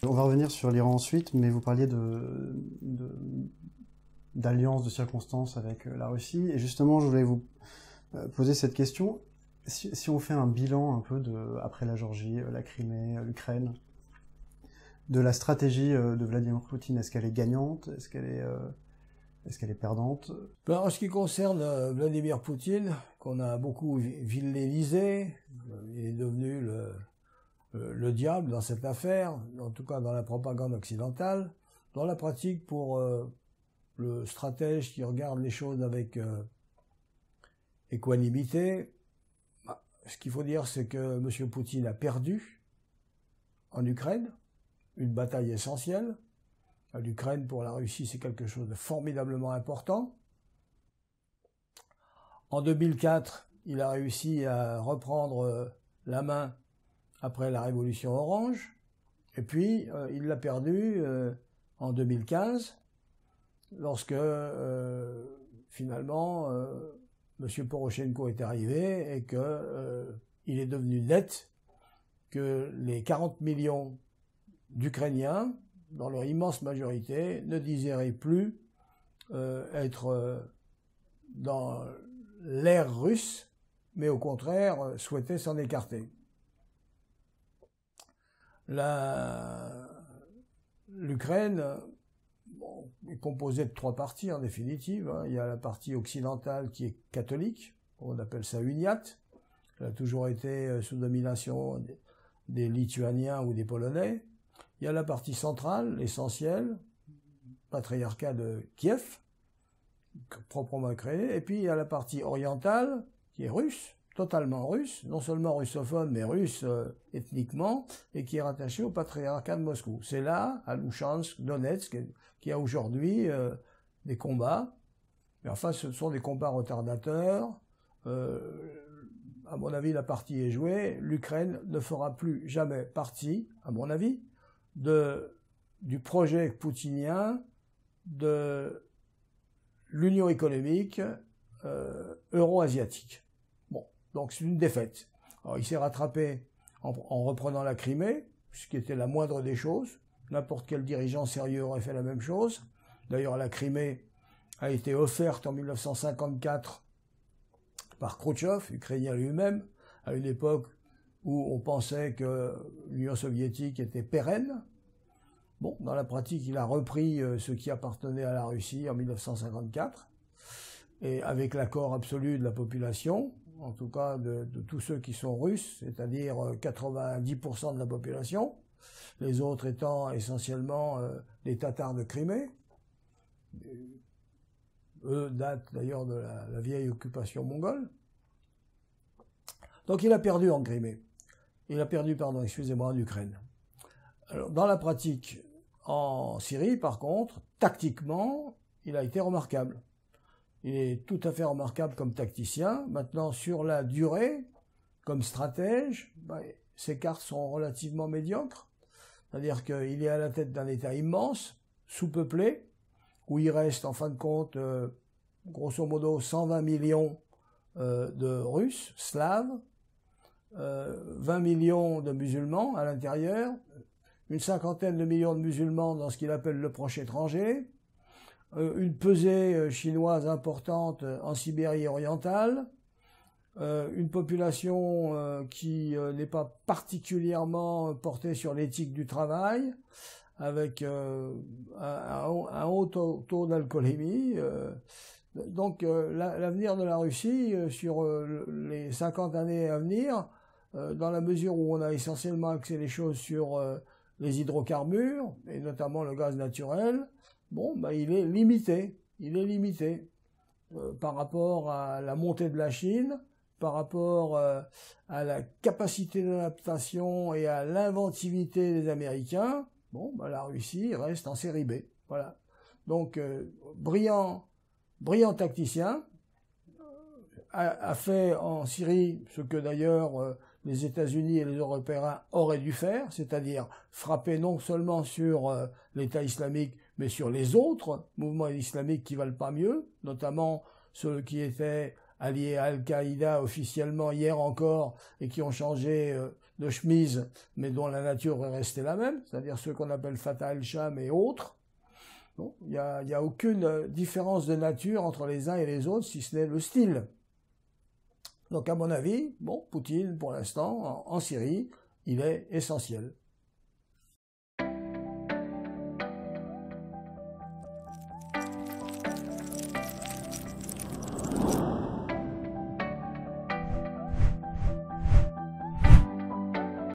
On va revenir sur l'Iran ensuite, mais vous parliez d'alliance de circonstances avec la Russie, et justement je voulais vous poser cette question. Si on fait un bilan un peu après la Géorgie, la Crimée, l'Ukraine, de la stratégie de Vladimir Poutine, est-ce qu'elle est gagnante? Est-ce qu'elle est perdante? En ce qui concerne Vladimir Poutine, qu'on a beaucoup villénisé, il est devenu le diable dans cette affaire, en tout cas dans la propagande occidentale. Dans la pratique, pour le stratège qui regarde les choses avec équanimité, ce qu'il faut dire, c'est que M. Poutine a perdu en Ukraine une bataille essentielle. L'Ukraine, pour la Russie, c'est quelque chose de formidablement important. En 2004, il a réussi à reprendre la main après la révolution orange. Et puis, il l'a perdu en 2015, lorsque, finalement, M. Poroshenko est arrivé et qu'il est devenu net que les 40 millions d'Ukrainiens, dans leur immense majorité, ne désiraient plus être dans l'ère russe, mais au contraire souhaitaient s'en écarter. L'Ukraine est composée de 3 parties en définitive. Il y a la partie occidentale qui est catholique, on appelle ça uniate. Elle a toujours été sous domination des Lituaniens ou des Polonais. Il y a la partie centrale, l'essentiel, patriarcat de Kiev, proprement créé, et puis il y a la partie orientale, qui est russe, totalement russe, non seulement russophone, mais russe ethniquement, et qui est rattachée au patriarcat de Moscou. C'est là, à Louchansk, Donetsk, qu'il y a aujourd'hui des combats. Mais enfin, ce sont des combats retardateurs. À mon avis, la partie est jouée. L'Ukraine ne fera plus jamais partie, à mon avis, du projet poutinien de l'Union économique euro-asiatique. Bon, donc c'est une défaite. Alors, il s'est rattrapé en reprenant la Crimée, ce qui était la moindre des choses. N'importe quel dirigeant sérieux aurait fait la même chose. D'ailleurs, la Crimée a été offerte en 1954 par Khrouchtchev, ukrainien lui-même, à une époque où on pensait que l'Union soviétique était pérenne. Bon, dans la pratique, il a repris ce qui appartenait à la Russie en 1954, et avec l'accord absolu de la population, en tout cas de tous ceux qui sont russes, c'est-à-dire 90% de la population, les autres étant essentiellement les Tatars de Crimée. Eux datent d'ailleurs de la vieille occupation mongole. Donc il a perdu en Crimée. Il a perdu, pardon, excusez-moi, en Ukraine. Alors, dans la pratique, en Syrie, par contre, tactiquement, il a été remarquable. Il est tout à fait remarquable comme tacticien. Maintenant, sur la durée, comme stratège, ses cartes sont relativement médiocres. C'est-à-dire qu'il est à la tête d'un État immense, sous-peuplé, où il reste, en fin de compte, grosso modo, 120 millions de Russes, Slaves, 20 millions de musulmans à l'intérieur, une cinquantaine de millions de musulmans dans ce qu'il appelle le proche étranger, une pesée chinoise importante en Sibérie orientale, une population qui n'est pas particulièrement portée sur l'éthique du travail, avec un haut taux d'alcoolémie. Donc l'avenir de la Russie sur les 50 années à venir, dans la mesure où on a essentiellement axé les choses sur les hydrocarbures, et notamment le gaz naturel, bon, il est limité. Il est limité par rapport à la montée de la Chine, par rapport à la capacité d'adaptation et à l'inventivité des Américains. Bon, la Russie reste en série B. Voilà. Donc, brillant tacticien, a fait en Syrie ce que d'ailleurs les États-Unis et les Européens auraient dû faire, c'est-à-dire frapper non seulement sur l'État islamique, mais sur les autres mouvements islamiques qui valent pas mieux, notamment ceux qui étaient alliés à Al-Qaïda officiellement hier encore et qui ont changé de chemises, mais dont la nature est restée la même, c'est-à-dire ceux qu'on appelle Fatah el-Sham et autres. Bon, il n'y a aucune différence de nature entre les uns et les autres, si ce n'est le style. Donc à mon avis, bon, Poutine, pour l'instant, en Syrie, il est essentiel.